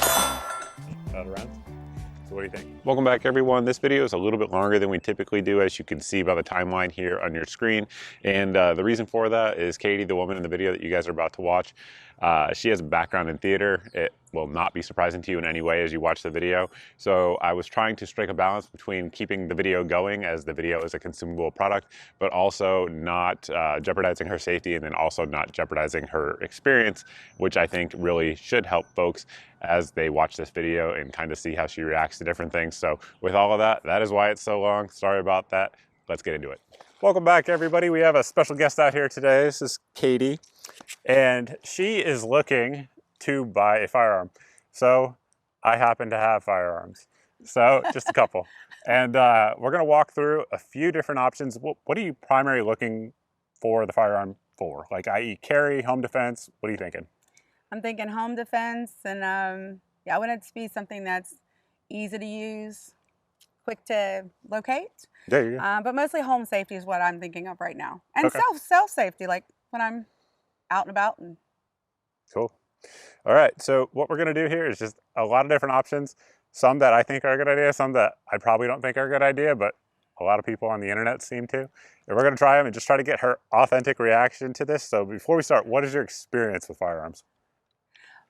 Out of rounds. So what do you think? Welcome back, everyone. This video is a little bit longer than we typically do, as you can see by the timeline here on your screen. And the reason for that is Katie, the woman in the video that you guys are about to watch, she has a background in theater. It will not be surprising to you in any way as you watch the video. So I was trying to strike a balance between keeping the video going, as the video is a consumable product, but also not jeopardizing her safety, and then also not jeopardizing her experience, which I think really should help folks as they watch this video and kind of see how she reacts to different things. So with all of that, that is why it's so long. Sorry about that. Let's get into it. Welcome back, everybody. We have a special guest out here today. This is Katie, and she is looking to buy a firearm. So I happen to have firearms, so just a couple. And we're gonna walk through a few different options. What are you primarily looking for the firearm for? Like, i.e. carry, home defense, what are you thinking? I'm thinking home defense, and yeah, I want it to be something that's easy to use, quick to locate. There you go. But mostly home safety is what I'm thinking of right now, and Okay. self safety, like when I'm out and about. And Cool. All right, so what we're gonna do here is just a lot of different options. Some that I think are a good idea, some that I probably don't think are a good idea, but a lot of people on the internet seem to. And we're gonna try them and just try to get her authentic reaction to this. So before we start, what is your experience with firearms?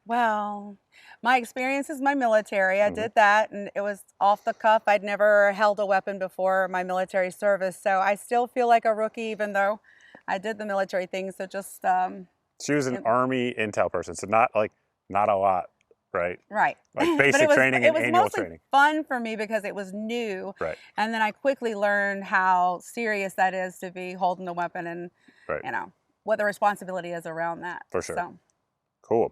well, my experience is my military. I did that, and it was off the cuff. I'd never held a weapon before my military service, so I still feel like a rookie, even though I did the military thing. So just She was an Army intel person, so not a lot, right? right. Like But basic training and it was annual mostly training. fun for me because it was new. Right. And then I quickly learned how serious that is to be holding the weapon, and Right. you know what the responsibility is around that. For sure. So Cool.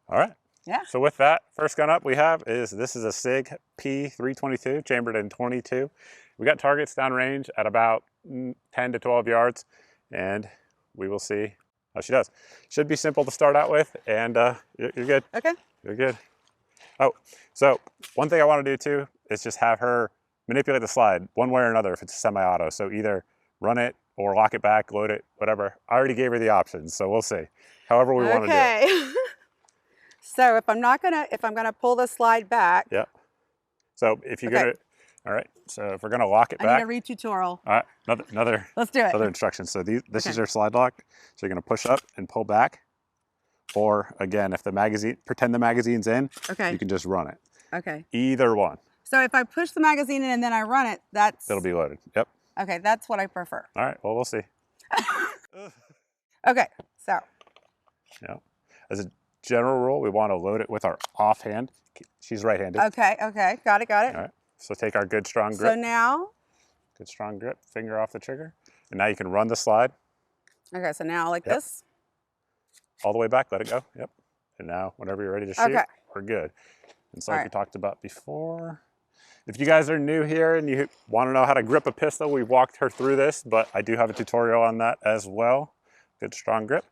All right. yeah. So with that, first gun up we have is, this is a Sig P322, chambered in 22. We got targets downrange at about 10 to 12 yards, and we will see how she does. Should be simple to start out with, and you're good. Okay. You're good. Oh, so one thing I want to do too is just have her manipulate the slide one way or another if it's semi-auto. So either run it or lock it back, load it, whatever. I already gave her the options, so we'll see. However we want to do it. Okay. So if I'm gonna pull the slide back. Yep. So if you're Okay. gonna, all right. So if we're gonna lock it I back. need a read tutorial. All right. Another Let's do it. other instructions. So this Okay. is your slide lock. So you're gonna push up and pull back, or again, if the magazine, pretend the magazine's in, Okay. you can just run it. Okay. Either one. So if I push the magazine in and then I run it, It'll be loaded. Yep. okay. That's what I prefer. All right. Well, we'll see. Okay. So Yeah. As a general rule, we want to load it with our offhand. She's right-handed. okay. Got it. All right. So take our good strong grip. So now. Good strong grip. Finger off the trigger, and now you can run the slide Okay. So now like Yep. this. all the way back. Let it go. Yep. And now, whenever you're ready to shoot, Okay. we're good. And so, All like we right. talked about before, if you guys are new here and you want to know how to grip a pistol, we've walked her through this, but I do have a tutorial on that as well. Good strong grip.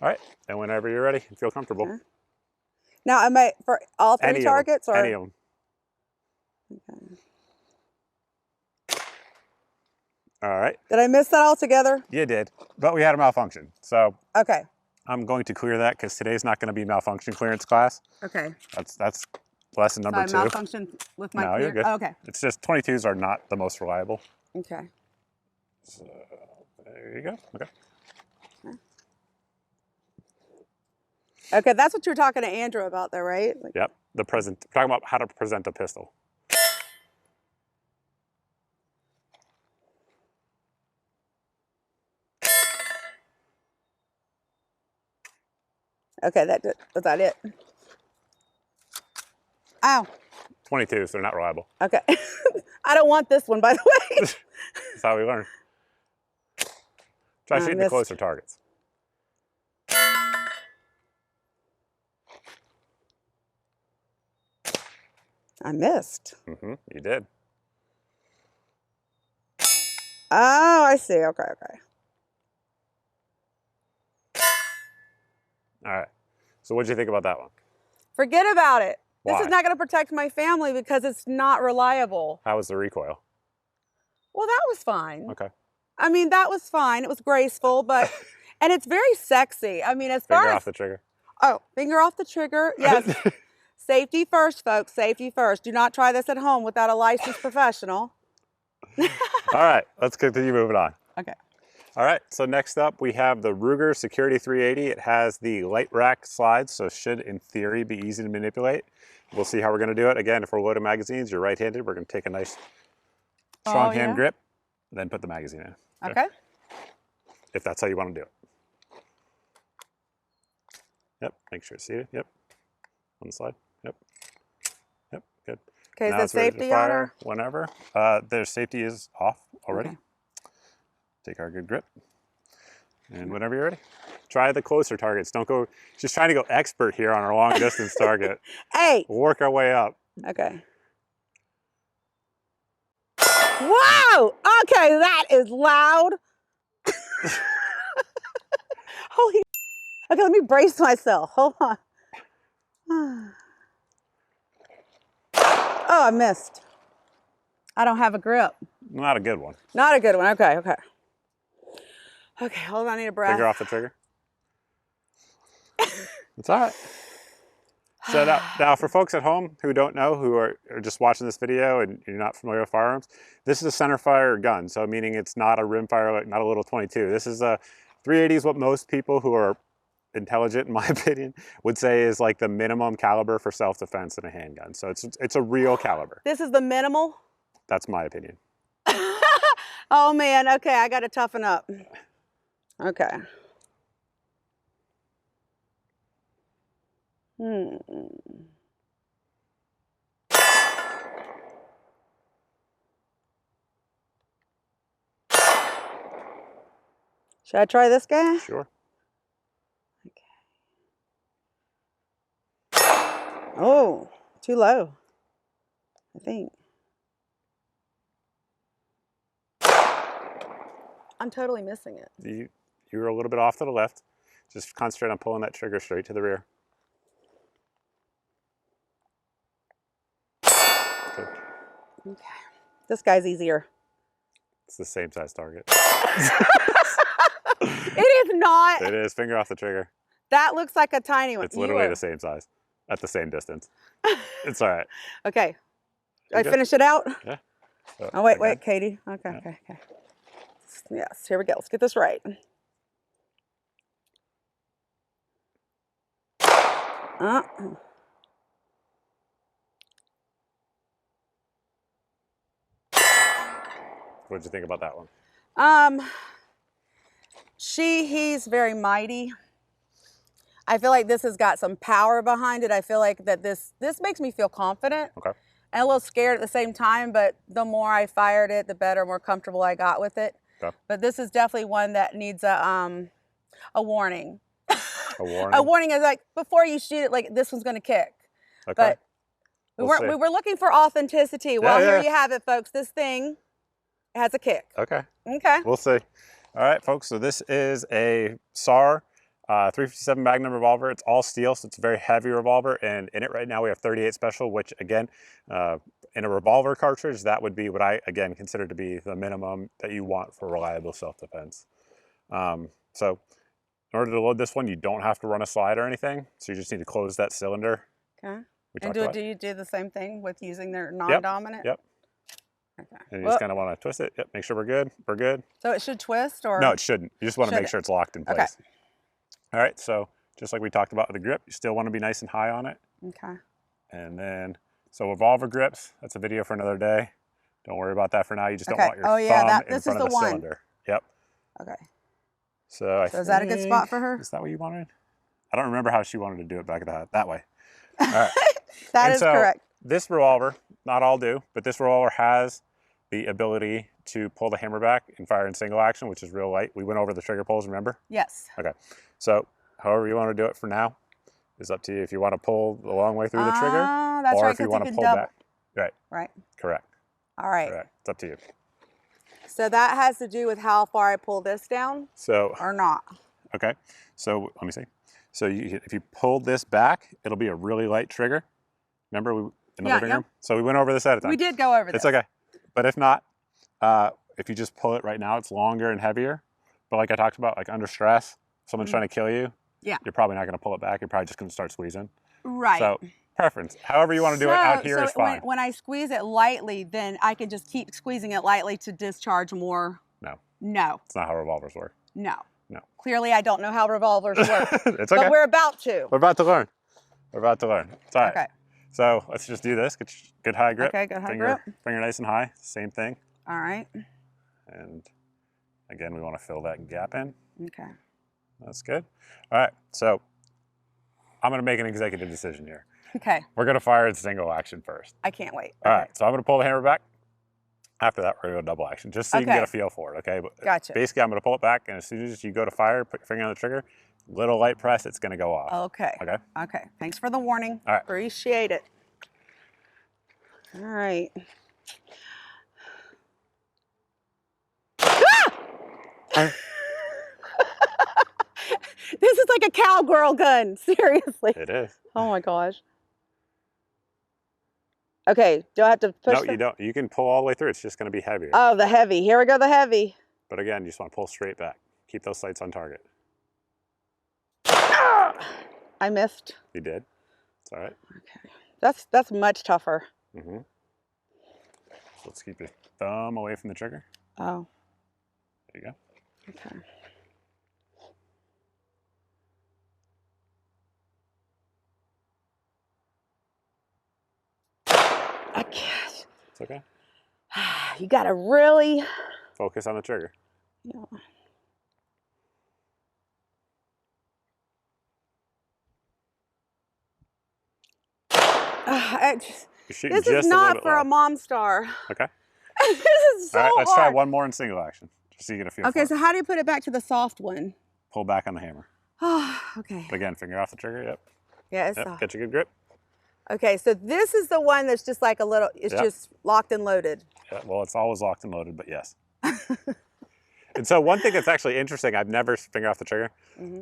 All right. And whenever you're ready and feel comfortable. Okay. Now am I for all three Any targets of them. or? Any of them. Okay. All right. Did I miss that altogether? You did, but we had a malfunction. So Okay. I'm going to clear that because today's not going to be malfunction clearance class. Okay. That's lesson So number I 2. malfunctioned with my No, clear. you're good. Oh, okay. It's just 22s are not the most reliable. Okay. So there you go. Okay. Okay. That's what you were talking to Andrew about, though, right? Like, Yep. We're talking about how to present a pistol. okay. Was that it? Ow. 22s, they're not reliable. Okay. I don't want this one, by the way. That's how we learn. Try I shooting the missed. closer targets. I missed. You did. Oh, I see. Okay. All right. So what did you think about that one? Forget about it. Why? This is not going to protect my family because it's not reliable. How was the recoil? Well, that was fine. Okay. I mean, that was fine. It was graceful, but, and it's very sexy. I mean, as Finger far off as, the trigger. Oh, finger off the trigger. Yes. Safety first, folks. Safety first. Do not try this at home without a licensed professional. All right, let's continue moving on. Okay. All right, so next up we have the Ruger Security 380. It has the light rack slides, so should in theory be easy to manipulate. We'll see how we're gonna do it. Again, if we're loading magazines, you're right-handed, we're gonna take a nice strong hand grip, then put the magazine in. Okay. If that's how you wanna do it. Yep, make sure it's seated, yep. On the slide, yep. Yep, good. Okay, Now is the safety on or? Whenever. Their safety is off already. Okay. Take our good grip. And whenever you're ready, try the closer targets. Don't go, just trying to go expert here on our long distance target. Hey! We'll work our way up. Okay. Wow! Okay, that is loud. Holy. Okay, let me brace myself. Hold on. Oh, I missed. I don't have a grip. Not a good one. Not a good one. Okay, okay. Okay, hold on, I need a breath. Finger off the trigger. It's all right. So now for folks at home who don't know, who are just watching this video and you're not familiar with firearms, this is a center fire gun. So meaning it's not a rim fire, like not a little 22. This is a 380 is what most people who are intelligent, in my opinion, would say is like the minimum caliber for self-defense in a handgun. So it's a real caliber. This is the minimal? That's my opinion. Oh man, okay, I gotta toughen up. Okay. Should I try this guy? Sure. Okay. Oh, too low, I think. I'm totally missing it. You were a little bit off to the left. Just concentrate on pulling that trigger straight to the rear. Good. Okay. This guy's easier. It's the same size target. It is not. It is. Finger off the trigger. That looks like a tiny one. It's literally the same size at the same distance. It's all right. Okay. I finish it out? Yeah. So, oh, wait, Katie. Okay, yeah. Okay. Yes, here we go. Let's get this right. What did you think about that one? He's very mighty. I feel like this has got some power behind it. I feel like that this makes me feel confident. Okay. And a little scared at the same time, but the more I fired it, the better, more comfortable I got with it. Okay. But this is definitely one that needs a warning. A warning? A warning is like, before you shoot it, like this one's gonna kick. Okay. But we were looking for authenticity. Yeah, well, here you have it, folks. This thing has a kick. Okay. Okay. We'll see. All right, folks, so this is a SAR 357 Magnum revolver. It's all steel, so it's a very heavy revolver, and in it right now we have 38 special, which again, in a revolver cartridge, that would be what I, again, consider to be the minimum that you want for reliable self-defense. So in order to load this one, you don't have to run a slide or anything, so you just need to close that cylinder. Okay. And do you do the same thing with using their non-dominant? Yep. Okay. And you just kind of want to twist it. Yep, make sure we're good. We're good. So it should twist or? No, it shouldn't. You just want to make sure it's locked in place. Okay. All right, so just like we talked about with the grip, you still want to be nice and high on it. Okay. And then, so revolver grips, that's a video for another day. Don't worry about that for now. You just don't want your thumb in front of the cylinder. Yep. Okay. So is that a good spot for her? Is that what you wanted? I don't remember how she wanted to do it back that way. All right. That is correct. This revolver, not all do, but this revolver has the ability to pull the hammer back and fire in single action, which is real light. We went over the trigger pulls, remember? Yes. Okay. So however you want to do it for now is up to you. If you want to pull the long way through the trigger, that's or right, if you want to pull back. Right. Right. Correct. All right. Correct. It's up to you. So that has to do with how far I pull this down or not. Okay. So let me see. So if you pull this back, it'll be a really light trigger. Remember in the living room? So we went over this at a time. We did go over this. It's okay. But if not, if you just pull it right now, it's longer and heavier. But like I talked about, like under stress, someone's trying to kill you, Yeah. you're probably not going to pull it back. You're probably just going to start squeezing. Right. So preference, however you want to do it out here is fine. When I squeeze it lightly, then I can just keep squeezing it lightly to discharge more. No. No. It's not how revolvers work. No. No. Clearly, I don't know how revolvers work. It's okay. But we're about to. We're about to learn. We're about to learn. It's all right. Okay. So let's just do this. Get good high grip. Okay, good high grip. Finger nice and high. Same thing. All right. And again, we want to fill that gap in. Okay. That's good. All right. So I'm going to make an executive decision here. Okay. We're going to fire in single action first. I can't wait. All right. So I'm going to pull the hammer back. After that, we're going to go double action, just so you can get a feel for it, okay? But gotcha. Basically, I'm going to pull it back, and as soon as you go to fire, put your finger on the trigger, little light press, it's going to go off. Okay. Okay? Okay. Thanks for the warning. All right. Appreciate it. All right. This is like a cowgirl gun, seriously. It is. Oh my gosh. Okay, do I have to push? No, you don't. You can pull all the way through. It's just going to be heavier. Oh, the heavy. Here we go, the heavy. But again, you just want to pull straight back. Keep those sights on target. I missed. You did. It's all right. Okay. That's much tougher. Mm-hmm. So let's keep your thumb away from the trigger. Oh. There you go. Okay. I can't. It's okay. You gotta really Focus on the trigger. Yeah. This is not for a mom star. Okay. This is so All right, let's hard. try one more in single action, just so you get a feel. Okay, so how do you put it back to the soft one? Pull back on the hammer. Oh, okay. But again, finger off the trigger. Yep. Yeah, it's Yep. soft. Get your good grip. Okay, so this is the one that's just like a little, it's just locked and loaded. Yeah, well, it's always locked and loaded, but yes. And so one thing that's actually interesting, I've never, finger off the trigger.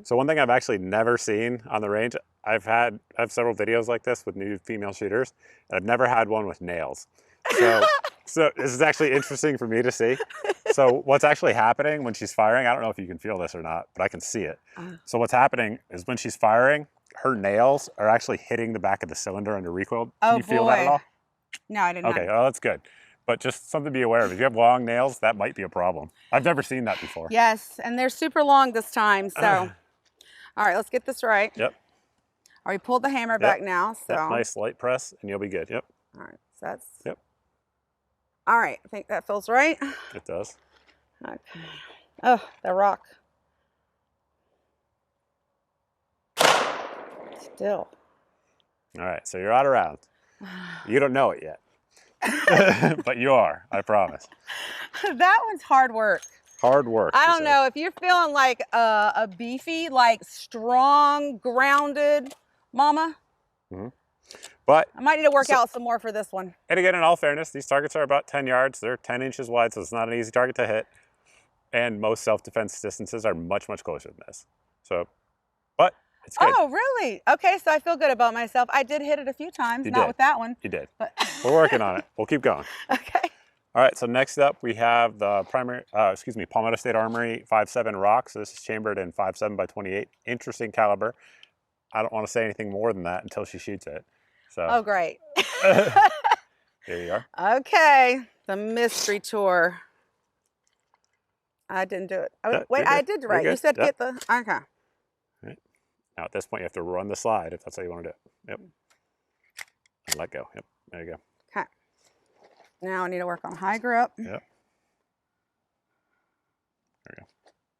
So one thing I've actually never seen on the range, I have several videos like this with new female shooters, and I've never had one with nails. So this is actually interesting for me to see. So what's actually happening when she's firing, I don't know if you can feel this or not, but I can see it. So what's happening is when she's firing, her nails are actually hitting the back of the cylinder under recoil. Can you feel that at all? No, I didn't. Okay, well, that's good. But just something to be aware of. If you have long nails, that might be a problem. I've never seen that before. Yes, and they're super long this time, so. All right, let's get this right. Yep. All right, pulled the hammer back now, so. Yep, nice light press, and you'll be good. Yep. All right, so that's. Yep. All right, I think that feels right. It does. Okay. Oh, the rock. Still. All right, so you're out of rounds. You don't know it yet. But you are, I promise. That one's hard work. Hard work. I don't know, if you're feeling like a beefy, like strong, grounded mama, but I might need to work out some more for this one. And again, in all fairness, these targets are about 10 yards. They're 10 inches wide, so it's not an easy target to hit. And most self-defense distances are much, much closer than this. So, but it's good. Oh, really? Okay, so I feel good about myself. I did hit it a few times, not with that one. You did. But We're working on it. We'll keep going. Okay. All right, so next up we have the Palmetto State Armory 5.7 Rock. So this is chambered in 5.7 by 28. Interesting caliber. I don't want to say anything more than that until she shoots it. So. Oh, great. Here you are. Okay, the mystery tour. I didn't do it. Wait, I did right. You said get the, okay. All right. Now at this point you have to run the slide if that's how you want to do it. Yep. And let go. Yep, there you go. Okay. Now I need to work on high grip. Yep. There you go.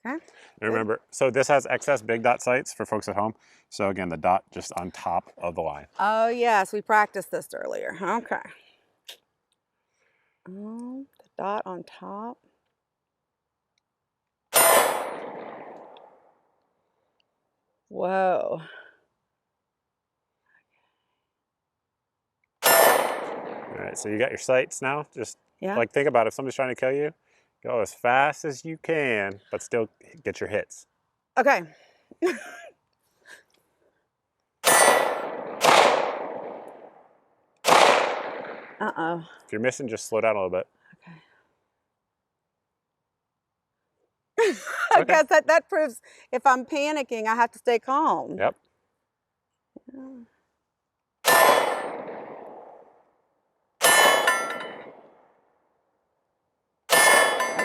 Okay. And remember, so this has excess big dot sights for folks at home. So again, the dot just on top of the line. Oh yes, we practiced this earlier. Okay. The dot on top. Whoa. All right, so you got your sights now. Just like think about it. If somebody's trying to kill you, go as fast as you can, but still get your hits. Okay. Uh-oh. If you're missing, just slow down a little bit. Okay. Because that proves if I'm panicking, I have to stay calm. Yep.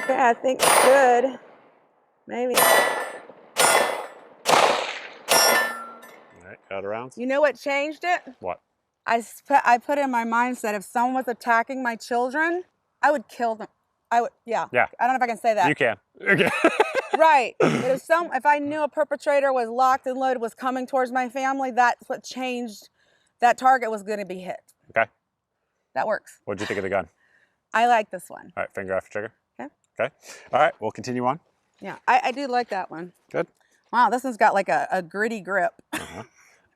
Okay, I think it's good. Maybe. All right, got around. You know what changed it? What? I put in my mindset if someone was attacking my children, I would kill them. I would, yeah. Yeah. I don't know if I can say that. You can. Okay. Right. But if I knew a perpetrator was locked and loaded, was coming towards my family, that's what changed. That target was going to be hit. Okay. That works. What'd you think of the gun? I like this one. All right, finger off the trigger. Okay. Okay. All right, we'll continue on. Yeah, I do like that one. Good. Wow, this one's got like a gritty grip.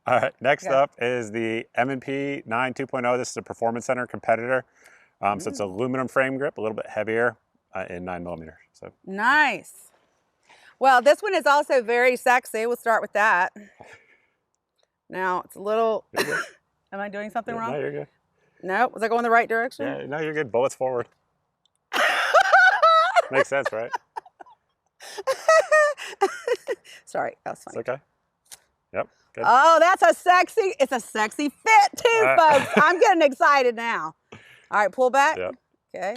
All right, next up is the M&P 9 2.0. This is a Performance Center competitor. So it's aluminum frame grip, a little bit heavier in 9mm. So nice. Well, this one is also very sexy. We'll start with that. Now, it's a little... Am I doing something wrong? No, you're good. No? Was I going the right direction? Yeah, no, you're good. Bullets forward. Makes sense, right? Sorry, that was funny. It's okay. Yep. Good. Oh, it's a sexy fit too, folks. I'm getting excited now. All right, pull back. Yep. Okay.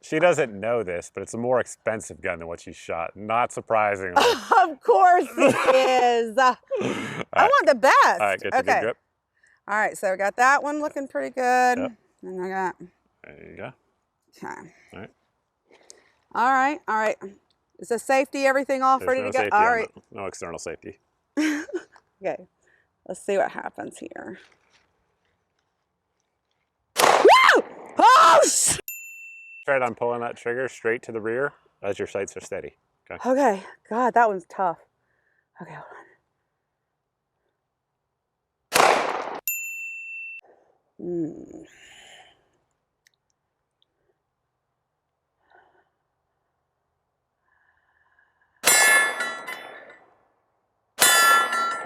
She doesn't know this, but it's a more expensive gun than what she shot. Not surprisingly. Of course it is. I want the best. All right, get the good grip. All right, so I got that one looking pretty good. Yep. And I got... There you go. Okay. All right. All right, all right. Is the safety, everything off, ready to go? All right. No external safety. Okay, let's see what happens here. Woo! Oh! Try on pulling that trigger straight to the rear as your sights are steady. Okay. Okay, God, that one's tough. Okay, hold on.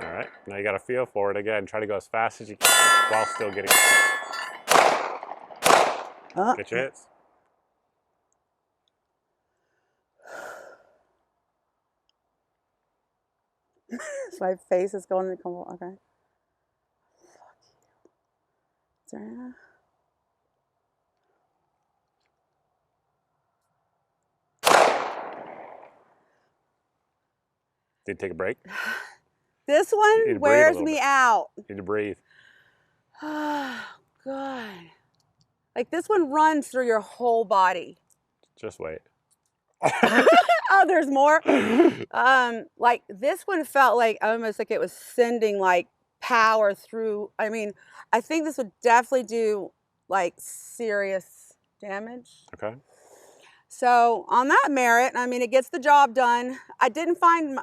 All right, now you got to feel for it again. Try to go as fast as you can while still getting Get your hits. So my face is going to come. Okay. Sarah. Did you take a break? This one wears me out. You need to breathe. Oh, God. Like this one runs through your whole body. Just wait. Oh, there's more. Like this one felt like almost like it was sending like power through. I mean, I think this would definitely do like serious damage. Okay. So on that merit, I mean, it gets the job done. I didn't find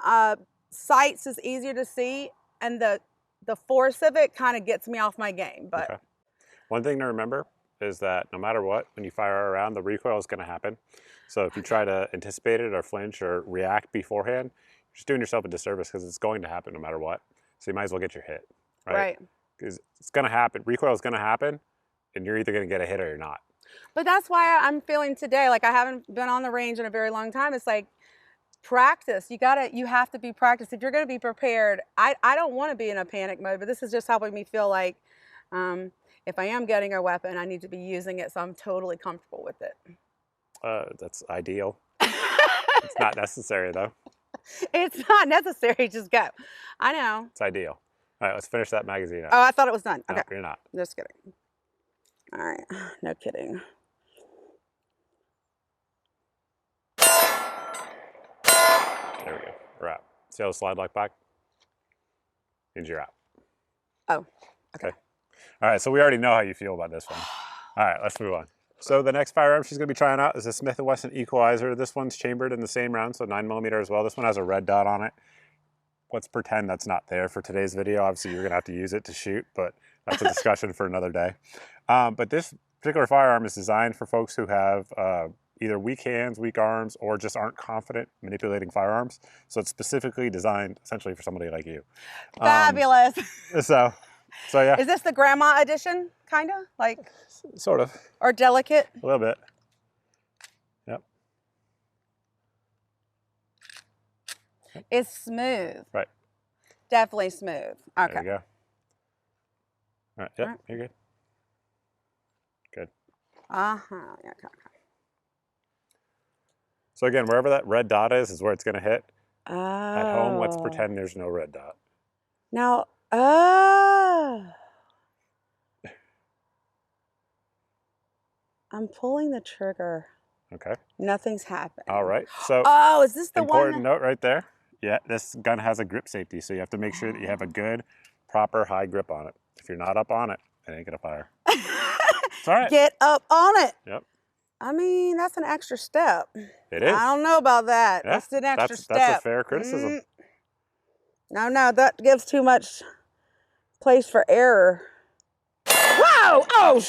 sights is easier to see, and the force of it kind of gets me off my game. But okay. One thing to remember is that no matter what, when you fire around, the recoil is going to happen. So if you try to anticipate it or flinch or react beforehand, you're just doing yourself a disservice because it's going to happen no matter what. So you might as well get your hit, right? Because it's going to happen. Recoil is going to happen, and you're either going to get a hit or you're not. But that's why I'm feeling today, like I haven't been on the range in a very long time. It's like practice. You have to be practiced. If you're going to be prepared, I don't want to be in a panic mode, but this is just helping me feel like if I am getting a weapon, I need to be using it so I'm totally comfortable with it. That's ideal. It's not necessary though. It's not necessary, just go. I know. It's ideal. All right, let's finish that magazine up. Oh, I thought it was done. Okay. No, you're not. Just kidding. All right, no kidding. There we go. We're out. See how the slide lock back? Means you're out. Oh, okay. All right, so we already know how you feel about this one. All right, let's move on. So the next firearm she's going to be trying out is a Smith & Wesson Equalizer. This one's chambered in the same round, so 9mm as well. This one has a red dot on it. Let's pretend that's not there for today's video. Obviously, you're going to have to use it to shoot, but that's a discussion for another day. But this particular firearm is designed for folks who have either weak hands, weak arms, or just aren't confident manipulating firearms. So it's specifically designed essentially for somebody like you. Fabulous. So yeah. Is this the grandma edition, kind of? Like? Sort of. Or delicate? A little bit. Yep. It's smooth. Right. Definitely smooth. Okay. There you go. All right. Yep. All right. You're good. Good. Uh-huh. Yeah, okay. So again, wherever that red dot is where it's going to hit. Oh. At home, let's pretend there's no red dot. Now, oh. I'm pulling the trigger. Okay. Nothing's happened. All right. So, oh, is this the important one? note right there. Yeah, this gun has a grip safety, so you have to make sure that you have a good, proper high grip on it. If you're not up on it, it ain't gonna fire. It's all right. Get up on it. Yep. I mean, that's an extra step. It is. I don't know about that. Yeah, that's an extra step. That's a fair criticism. No, that gives too much place for error. Whoa! Oh,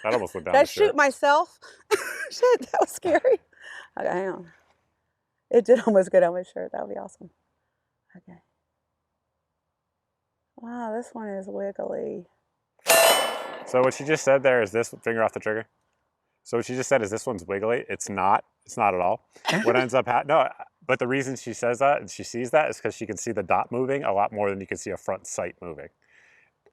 That almost went down. Did I the shoot ship. myself? Shit, that was scary. Okay, hang on. It did almost go down my shirt. That would be awesome. Okay. Wow, this one is wiggly. So what she just said there is this finger off the trigger. So what she just said is this one's wiggly. It's not. It's not at all. What ends up no, but the reason she says that and she sees that is because she can see the dot moving a lot more than you can see a front sight moving.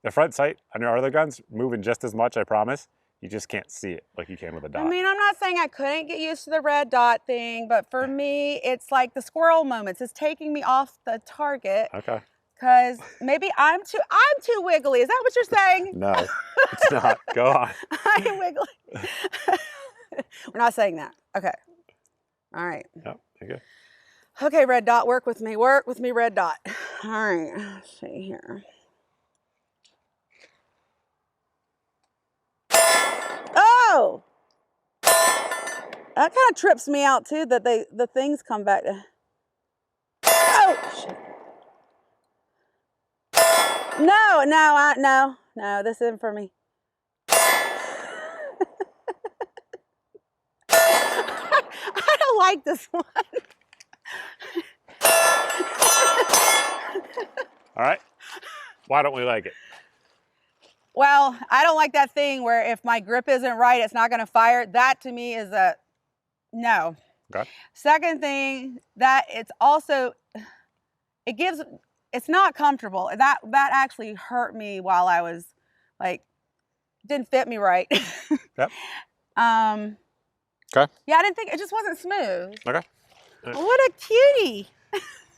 The front sight on your other guns moving just as much, I promise. You just can't see it like you can with a dot. I mean, I'm not saying I couldn't get used to the red dot thing, but for me, it's like the squirrel moments. It's taking me off the target. Okay. Because maybe I'm too wiggly. Is that what you're saying? No, it's not. Go on. I'm wiggly. We're not saying that. Okay. All right. Yep, you're good. Okay, red dot, work with me. Work with me, red dot. All right. Let's see here. Oh! That kind of trips me out too, that the things come back to. Oh! Shit. No, this isn't for me. I don't like this one. All right. Why don't we like it? Well, I don't like that thing where if my grip isn't right, it's not going to fire. That to me is a no. Okay. Second thing, that it's also, it's not comfortable. That actually hurt me while I was like, didn't fit me right. Yep. Okay. Yeah, I didn't think, it just wasn't smooth. Okay. What a cutie.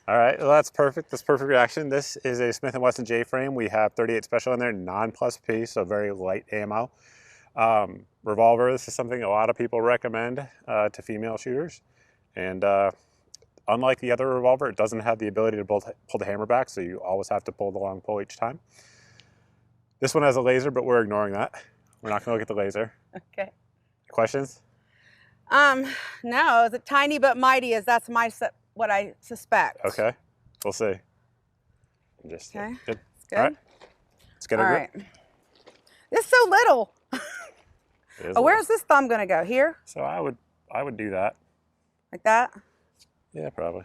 All right, well, that's perfect. That's perfect reaction. This is a Smith & Wesson J-frame. We have 38 special in there, non-plus P, so very light ammo. Revolver, this is something a lot of people recommend to female shooters. And unlike the other revolver, it doesn't have the ability to pull the hammer back, so you always have to pull the long pull each time. This one has a laser, but we're ignoring that. We're not gonna look at the laser. Okay. Questions? No, is it tiny but mighty? That's what I suspect. Okay, we'll see. Just okay. Good. Good. All right. Let's get All a right. grip. It's so little. Oh, where's this thumb gonna go? Here? So I would do that. Like that? Yeah, probably.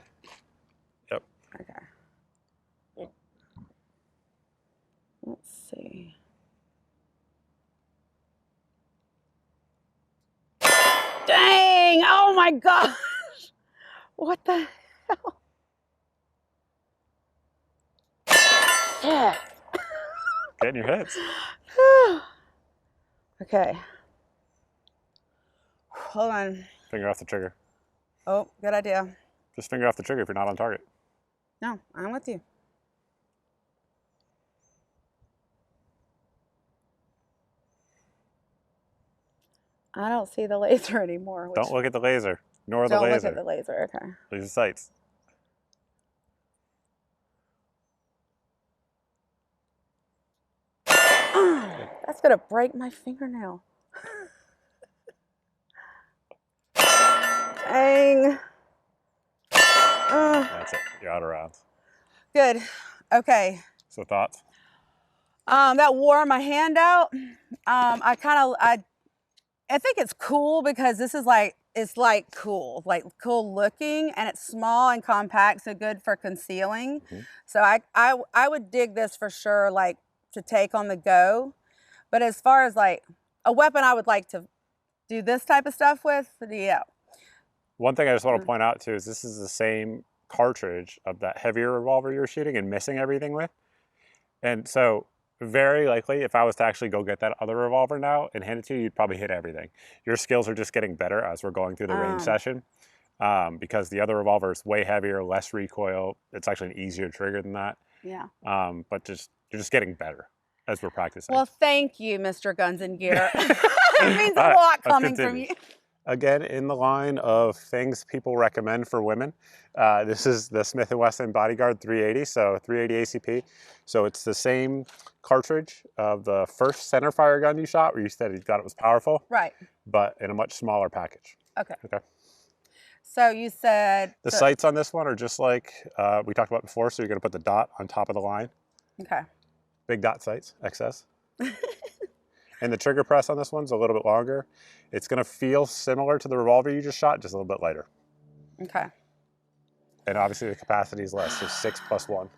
Yep. Okay. Let's see. Dang! Oh my gosh! What the hell? Yeah. Get in your heads. Okay. Hold on. Finger off the trigger. Oh, good idea. Just finger off the trigger if you're not on target. No, I'm with you. I don't see the laser anymore. Don't look at the laser, nor the laser. Don't laser. look at the laser, okay. These are sights. That's gonna break my fingernail. Dang. That's it. You're out of rounds. Good. Okay. So thoughts? That wore my hand out. I think it's cool because this is like cool looking, and it's small and compact, so good for concealing. Mm-hmm. So I would dig this for sure, like to take on the go. But as far as like a weapon I would like to do this type of stuff with, yeah. One thing I just want to point out too is this is the same cartridge of that heavier revolver you're shooting and missing everything with. And so very likely if I was to actually go get that other revolver now and hand it to you, you'd probably hit everything. Your skills are just getting better as we're going through the range session, because the other revolver is way heavier, less recoil. It's actually an easier trigger than that. Yeah. But you're just getting better as we're practicing. Well, thank you, Mr. Guns and Gear. It means a lot coming from you. Again, in the line of things people recommend for women, this is the Smith & Wesson Bodyguard 380, so 380 ACP. So it's the same cartridge of the first center fire gun you shot, where you said you thought it was powerful. Right. But in a much smaller package. Okay. Okay. So you said... The sights on this one are just like we talked about before, so you're going to put the dot on top of the line. Okay. Big dot sights, XS. And the trigger press on this one's a little bit longer. It's going to feel similar to the revolver you just shot, just a little bit lighter. Okay. And obviously the capacity is less, so 6 + 1.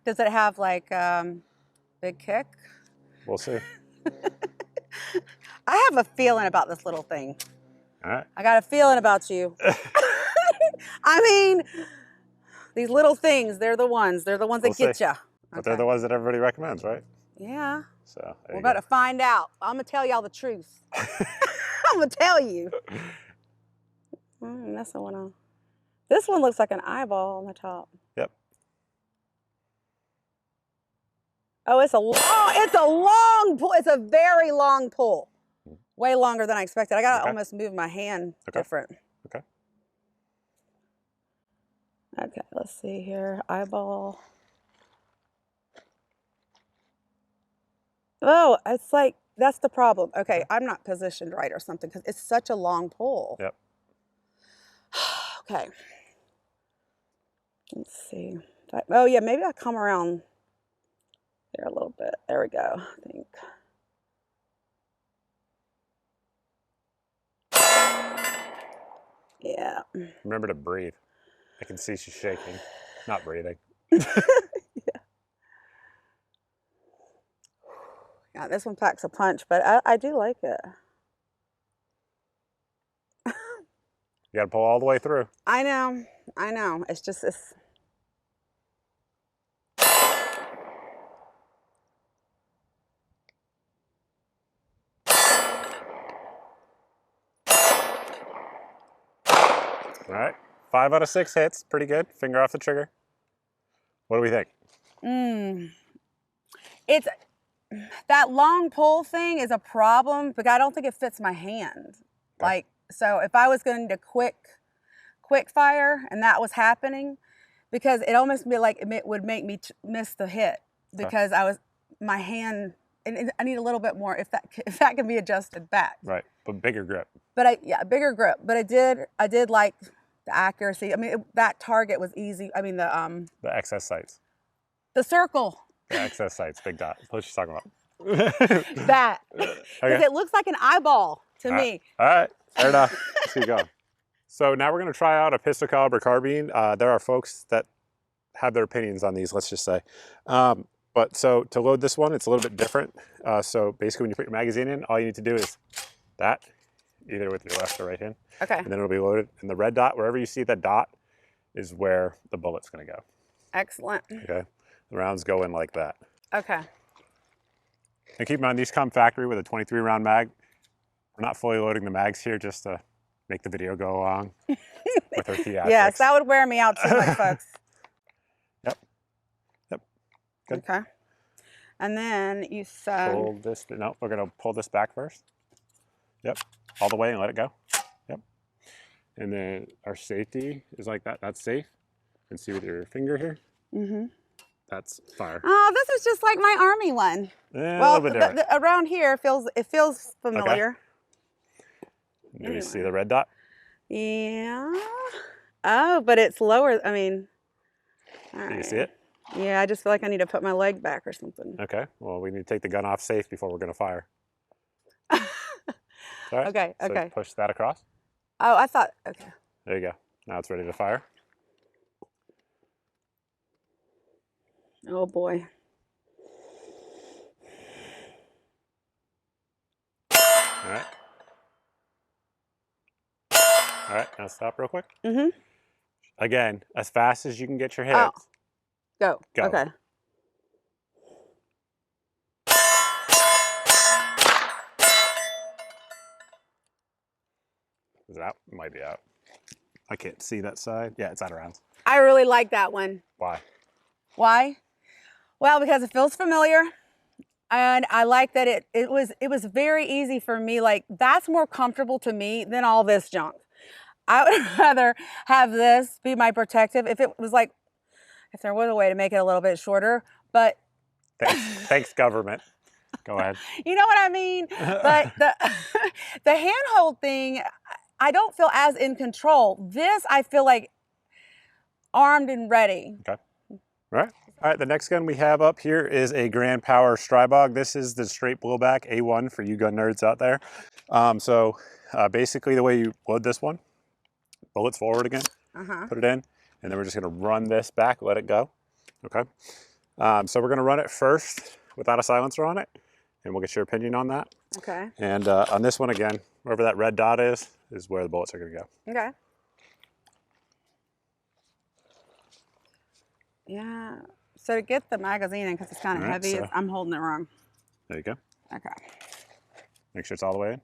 Does it have like big kick? We'll see. I have a feeling about this little thing. All right. I got a feeling about you. I mean, these little things, they're the ones that get you. But they're the ones that everybody recommends, right? Yeah. So we're about to find out. I'm going to tell y'all the truth. I'm going to tell you. That's the one. This one looks like an eyeball on the top. Yep. Oh, it's a long pull. It's a very long pull. Way longer than I expected. I got to almost move my hand different. Okay. Okay, let's see here. Eyeball. Oh, it's like, that's the problem. Okay, I'm not positioned right or something because it's such a long pull. Yep. Okay. Let's see. Oh, yeah, maybe I'll come around there a little bit. There we go, I think. Yeah. Remember to breathe. I can see she's shaking, not breathing. Yeah, this one packs a punch, but I do like it. You got to pull all the way through. I know. It's just this. All right, 5 out of 6 hits, pretty good. Finger off the trigger. What do we think? It's that long pull thing is a problem, but I don't think it fits my hand. Okay. Like, so if I was going to quick fire and that was happening, because it almost be like it would make me miss the hit because my hand, and I need a little bit more if that can be adjusted back. Right, but bigger grip. But bigger grip. But I did like the accuracy. I mean, that target was easy. I mean, the XS sights. The circle. The XS sights, big dot. That's what she's talking about. That. Because it looks like an eyeball to me. All right, fair enough. Let's keep going. So now we're going to try out a pistol caliber carbine. There are folks that have their opinions on these, let's just say. But so to load this one, it's a little bit different. So basically when you put your magazine in, all you need to do is that, either with your left or right hand. Okay. And then it'll be loaded. And the red dot, wherever you see that dot, is where the bullet's going to go. Excellent. Okay. The rounds go in like that. Okay. And keep in mind, these come factory with a 23 round mag. We're not fully loading the mags here just to make the video go along with our theatrics. Yes, that would wear me out too much, folks. Yep. Good. Okay. And then you said... Pull this, no, we're going to pull this back first. Yep. All the way and let it go. Yep. And then our safety is like that. That's safe. And see with your finger here. Mm-hmm. That's fire. Oh, this is just like my Army one. Yeah, well, a little bit different. Around here, it feels familiar. Okay. You see the red dot? Yeah. Oh, but it's lower. I mean, Do you see it? Yeah, I just feel like I need to put my leg back or something. Okay. Well, we need to take the gun off safe before we're going to fire. All right. Okay. So okay. Push that across. Oh, I thought. Okay. There you go. Now it's ready to fire. Oh boy. All right. All right, now stop real quick. Mm-hmm. Again, as fast as you can get your hits. Oh, go. Go. Okay. Is it out? It might be out. I can't see that side. Yeah, it's out of rounds. I really like that one. Why? Why? Well, because it feels familiar. And I like that it was very easy for me. Like, that's more comfortable to me than all this junk. I would rather have this be my protective if it was like, if there was a way to make it a little bit shorter, but. Thanks government. Go ahead. You know what I mean? But the handhold thing, I don't feel as in control. This, I feel like armed and ready. Okay. All right. All right, the next gun we have up here is a Grand Power Strybog. This is the straight blowback A1 for you gun nerds out there. Basically the way you load this one, bullets forward again, put it in, and then we're just gonna run this back, let it go, okay? So we're gonna run it first without a silencer on it, and we'll get your opinion on that. Okay. And on this one again, wherever that red dot is where the bullets are gonna go. Okay. Yeah. So to get the magazine in, because it's kind of heavy, so I'm holding it wrong. there you go. Okay. Make sure it's all the way in.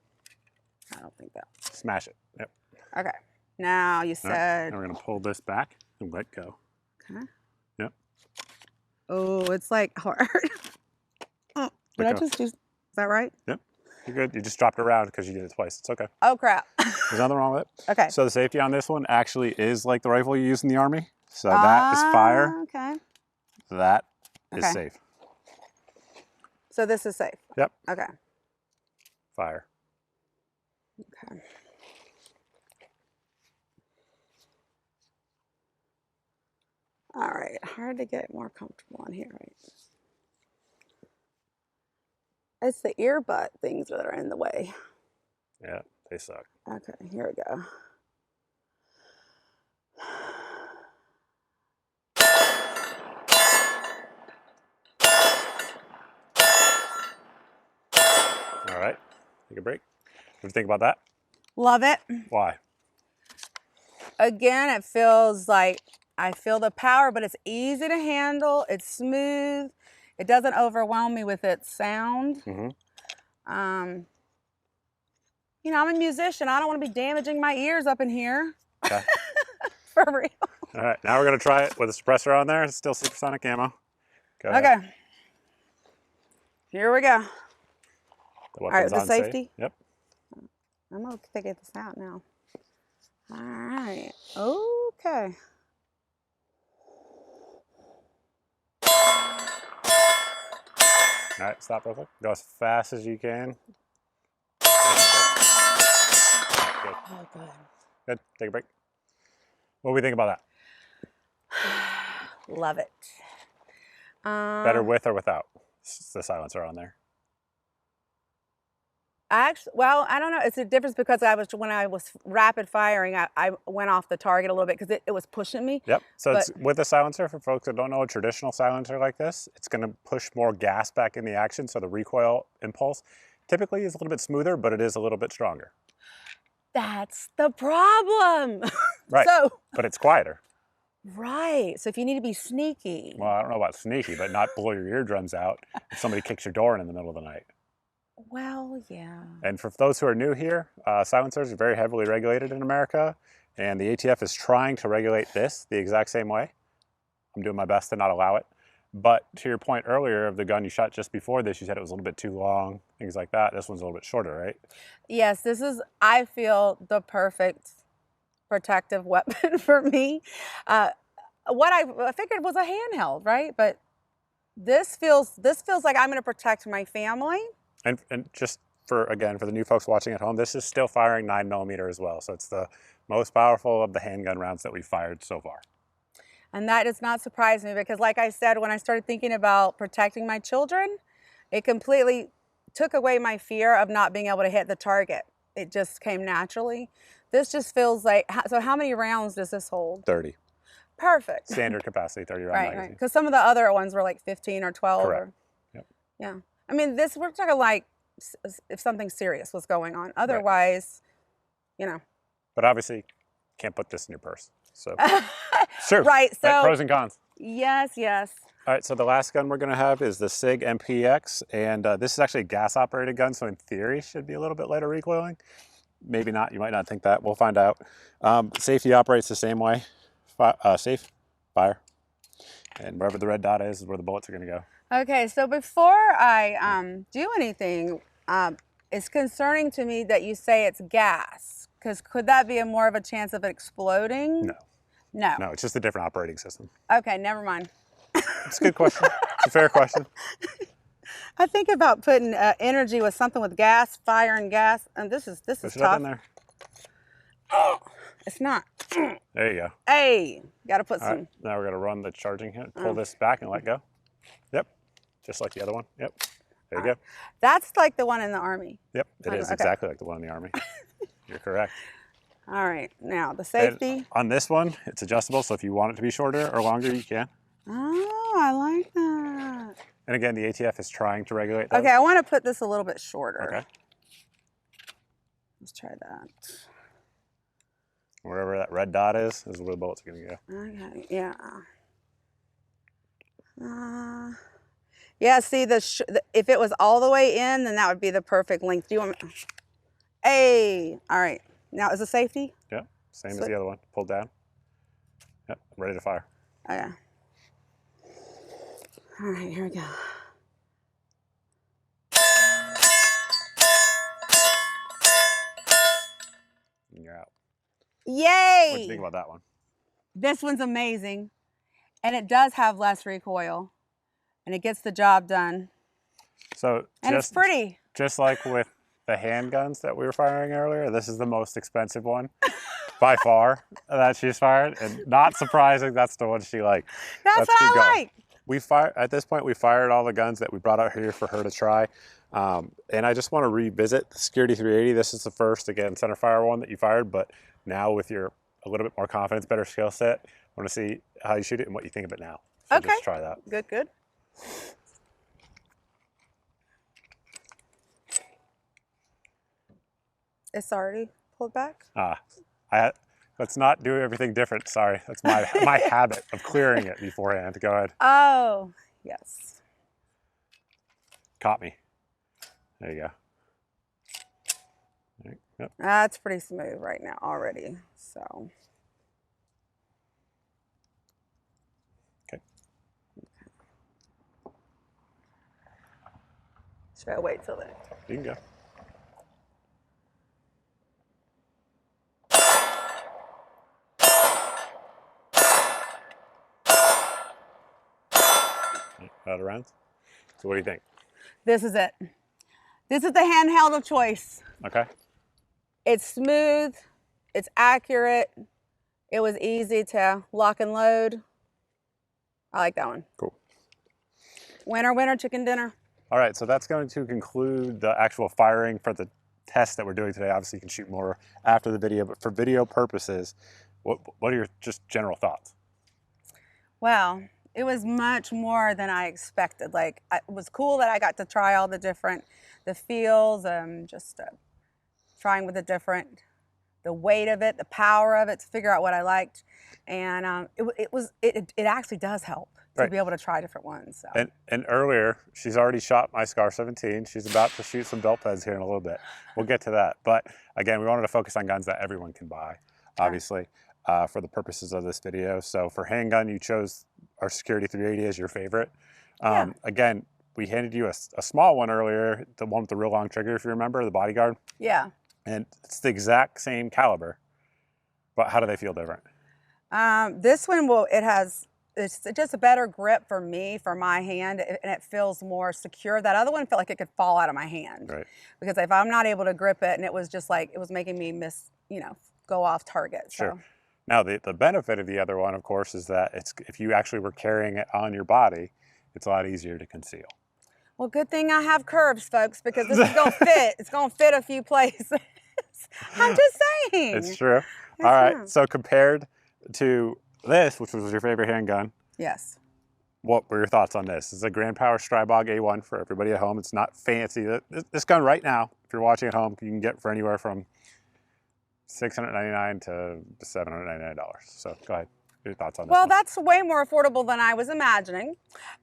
I don't think that. Smash it. Yep. Okay. Now you All right, said. now we're gonna pull this back and let go. Okay. Yep. Oh, it's like hard. Oh, did I just do? Is that right? Yep. You're good. You just dropped it around because you did it twice. It's okay. Oh crap. There's nothing wrong with it. Okay. So the safety on this one actually is like the rifle you use in the Army. So that is fire. Okay. That is Okay. safe. So this is safe. Yep. Okay. Fire. Okay. All right. Hard to get more comfortable on here, right? It's the earbud things that are in the way. Yeah, they suck. Okay, here we go. All right. Take a break. What do you think about that? Love it. Why? Again, it feels like I feel the power, but it's easy to handle. It's smooth. It doesn't overwhelm me with its sound. You know, I'm a musician. I don't want to be damaging my ears up in here. Okay. For real. All right. Now we're going to try it with a suppressor on there. It's still supersonic ammo. Go ahead. Okay. Here we go. The All right, weapon's the on safe. safety. Yep. I'm going to figure this out now. All right. Okay. All right, stop real quick. Go as fast as you can. Good. Oh, good. Good. Take a break. What do we think about that? Love it. Better with or without the silencer on there? Actually, well, I don't know. It's a difference because when I was rapid firing, I went off the target a little bit because it was pushing me. Yep. So it's with a silencer, for folks that don't know, a traditional silencer like this, it's going to push more gas back in the action. So the recoil impulse typically is a little bit smoother, but it is a little bit stronger. That's the problem. Right. But it's quieter. Right. So if you need to be sneaky. Well, I don't know about sneaky, but not blow your eardrums out if somebody kicks your door in the middle of the night. Well, yeah. And for those who are new here, silencers are very heavily regulated in America, and the ATF is trying to regulate this the exact same way. I'm doing my best to not allow it. But to your point earlier of the gun you shot just before this, you said it was a little bit too long, things like that. This one's a little bit shorter, right? Yes, this is, I feel, the perfect protective weapon for me. What I figured was a handheld, right? But this feels like I'm going to protect my family. And just for the new folks watching at home, this is still firing 9mm as well. So it's the most powerful of the handgun rounds that we've fired so far. And that does not surprise me because, like I said, when I started thinking about protecting my children, it completely took away my fear of not being able to hit the target. It just came naturally. This just feels like, so how many rounds does this hold? 30. Perfect. Standard capacity, 30 round magazine. Right. Because some of the other ones were like 15 or 12. Correct. Yep. Yeah. I mean, we're talking like if something serious was going on. Otherwise, you know. But obviously, can't put this in your purse. So, sure. Right. So pros and cons. yes, yes. All right, so the last gun we're going to have is the Sig MPX, and this is actually a gas-operated gun, so in theory should be a little bit lighter recoiling. Maybe not. You might not think that. We'll find out. Safety operates the same way. Safe, fire, and wherever the red dot is where the bullets are going to go. Okay, so before I do anything, it's concerning to me that you say it's gas, because could that be more of a chance of it exploding? No. No. No, it's just a different operating system. Okay, never mind. It's a good question. It's a fair question. I think about putting energy with something with gas, fire and gas, and this is Push it tough. up in there. It's not. There you go. Hey, got to put All some. right, now we're going to run the charging hit. Pull this back and let go. Yep, just like the other one. Yep, there you go. That's like the one in the Army. Yep, it is exactly like the one in the Army. You're correct. All right, now the safety. And on this one, it's adjustable, so if you want it to be shorter or longer, you can. Oh, I like that. And again, the ATF is trying to regulate those. Okay, I want to put this a little bit shorter. Okay. Let's try that. Wherever that red dot is where the bullets are going to go. Okay, yeah. Yeah, see, if it was all the way in, then that would be the perfect length. Do you want me? Hey, all right. Now, is it safety? Yep, same as the other one. Pulled down. Yep, ready to fire. Okay. All right, here we go. And you're out. Yay! What do you think about that one? This one's amazing. And it does have less recoil. And it gets the job done. So and it's pretty. Just like with the handguns that we were firing earlier, this is the most expensive one by far that she's fired. And not surprising, that's the one she liked. That's what I like. At this point, we fired all the guns that we brought out here for her to try. And I just want to revisit the Security 380. This is the first, again, center fire one that you fired, but now with your a little bit more confidence, better skill set, I want to see how you shoot it and what you think of it now. So okay. Just try that. Good, good. It's already pulled back? Let's not do everything different. Sorry, that's my habit of clearing it beforehand. Go ahead. Oh, yes. Caught me. There you go. Yep. That's pretty smooth right now already. So. Okay. Should I wait till then? You can go. Out of rounds. So what do you think? This is it. This is the handheld of choice. Okay. It's smooth. It's accurate. It was easy to lock and load. I like that one. Cool. Winner, winner, chicken dinner. All right, so that's going to conclude the actual firing for the test that we're doing today. Obviously, you can shoot more after the video, but for video purposes, what are your just general thoughts? Well, it was much more than I expected. Like, it was cool that I got to try all the feels, just trying with the weight of it, the power of it, to figure out what I liked. And it actually does help to be able to try different ones. So. And earlier, she's already shot my Scar 17. She's about to shoot some belt pads here in a little bit. We'll get to that. But again, we wanted to focus on guns that everyone can buy, obviously, for the purposes of this video. So for handgun, you chose our Security 380 as your favorite. Again, we handed you a small one earlier, the one with the real long trigger, if you remember, the Bodyguard. Yeah. And it's the exact same caliber, but how do they feel different? This one, it's just a better grip for me, for my hand, and it feels more secure. That other one felt like it could fall out of my hand. Right. Because if I'm not able to grip it, and it was just like, it was making me go off target. So. Sure. Now, the benefit of the other one, of course, is that if you actually were carrying it on your body, it's a lot easier to conceal. Well, good thing I have curves, folks, because this is going to fit. It's going to fit a few places. I'm just saying. It's true. All right. So compared to this, which was your favorite handgun. Yes. What were your thoughts on this? It's a Grand Power Strybog A1 for everybody at home. It's not fancy. This gun right now, if you're watching at home, you can get for anywhere from $699 to $799. So go ahead, your thoughts on this Well, one. that's way more affordable than I was imagining.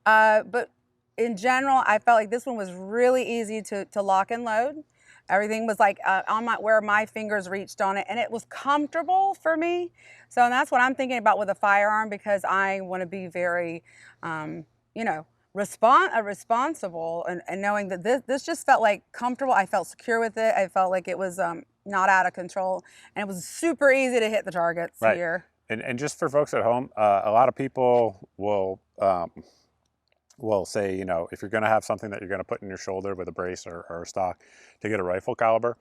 But in general, I felt like this one was really easy to lock and load. Everything was like on where my fingers reached on it, and it was comfortable for me. So and that's what I'm thinking about with a firearm, because I want to be very, you know, responsible, and knowing that this just felt like comfortable. I felt secure with it. I felt like it was not out of control, and it was super easy to hit the targets here. And just for folks at home, a lot of people will say, you know, if you're going to have something that you're going to put in your shoulder with a brace or a stock to get a rifle caliber.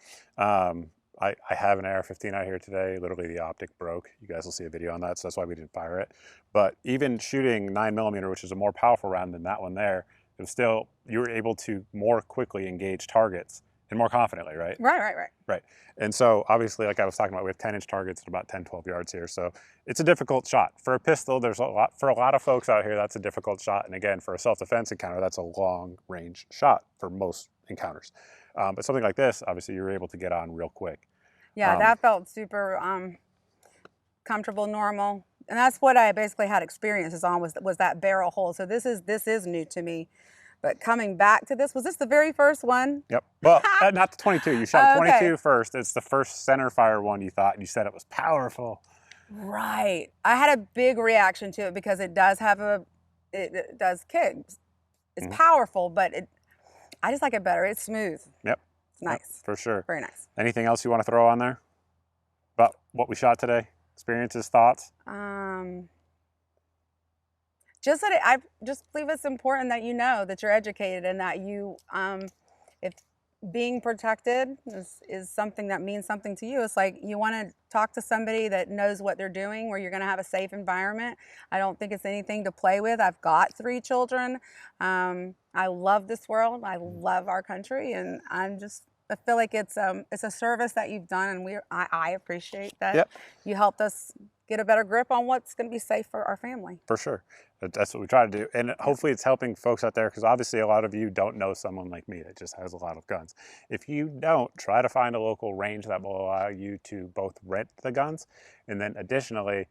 I have an AR-15 out here today. Literally the optic broke. You guys will see a video on that, so that's why we didn't fire it. But even shooting 9mm, which is a more powerful round than that one there, it was still, you were able to more quickly engage targets and more confidently, right? Right. And so obviously, like I was talking about, we have 10-inch targets at about 10, 12 yards here. So it's a difficult shot. For a pistol, there's for a lot of folks out here, that's a difficult shot. And again, for a self-defense encounter, that's a long-range shot for most encounters. But something like this, obviously, you're able to get on real quick. Yeah, that felt super comfortable, normal. And that's what I basically had experiences on, was that barrel hole. So this is new to me. But coming back to this, was this the very first one? Yep. Well, not the 22. You shot 22 first. It's the first center fire one you thought, and you said it was powerful. Right. I had a big reaction to it because it does have it does kick. It's powerful, but I just like it better. It's smooth. Yep. It's nice. Yep, for sure. Very nice. Anything else you want to throw on there about what we shot today? Experiences, thoughts? Just that I just believe it's important that you know that you're educated, and that you, if being protected is something that means something to you. It's like you want to talk to somebody that knows what they're doing, where you're going to have a safe environment. I don't think it's anything to play with. I've got 3 children. I love this world. I love our country, and I feel like it's a service that you've done, and I appreciate that. You helped us get a better grip on what's going to be safe for our family. For sure. That's what we try to do. And hopefully it's helping folks out there, because obviously a lot of you don't know someone like me that just has a lot of guns. If you don't, try to find a local range that will allow you to both rent the guns, and then additionally,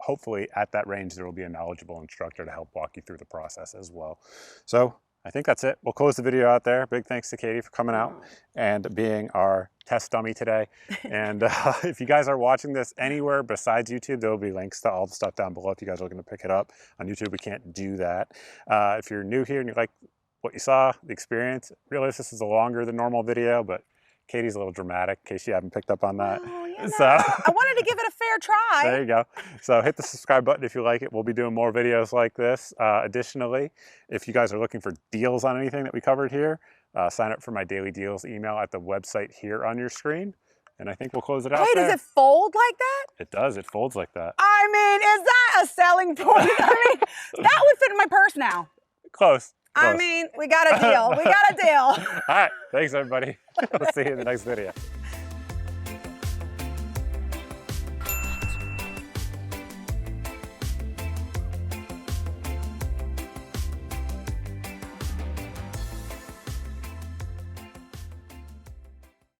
hopefully at that range there will be a knowledgeable instructor to help walk you through the process as well. So I think that's it. We'll close the video out there. Big thanks to Katie for coming out and being our test dummy today. And if you guys are watching this anywhere besides YouTube, there will be links to all the stuff down below if you guys are looking to pick it up. On YouTube, we can't do that. If you're new here and you like what you saw, the experience, realize this is a longer than normal video, but Katie's a little dramatic, in case you haven't picked up on that. Oh, you know, so I wanted to give it a fair try. There you go. So hit the subscribe button if you like it. We'll be doing more videos like this. Additionally, if you guys are looking for deals on anything that we covered here, sign up for my daily deals email at the website here on your screen. And I think we'll close it out there. Does it fold like that? It does. It folds like that. I mean, is that a selling point? I mean, that would fit in my purse now. Close. I mean, we got a deal. We got a deal. All right. Thanks, everybody. We'll see you in the next video.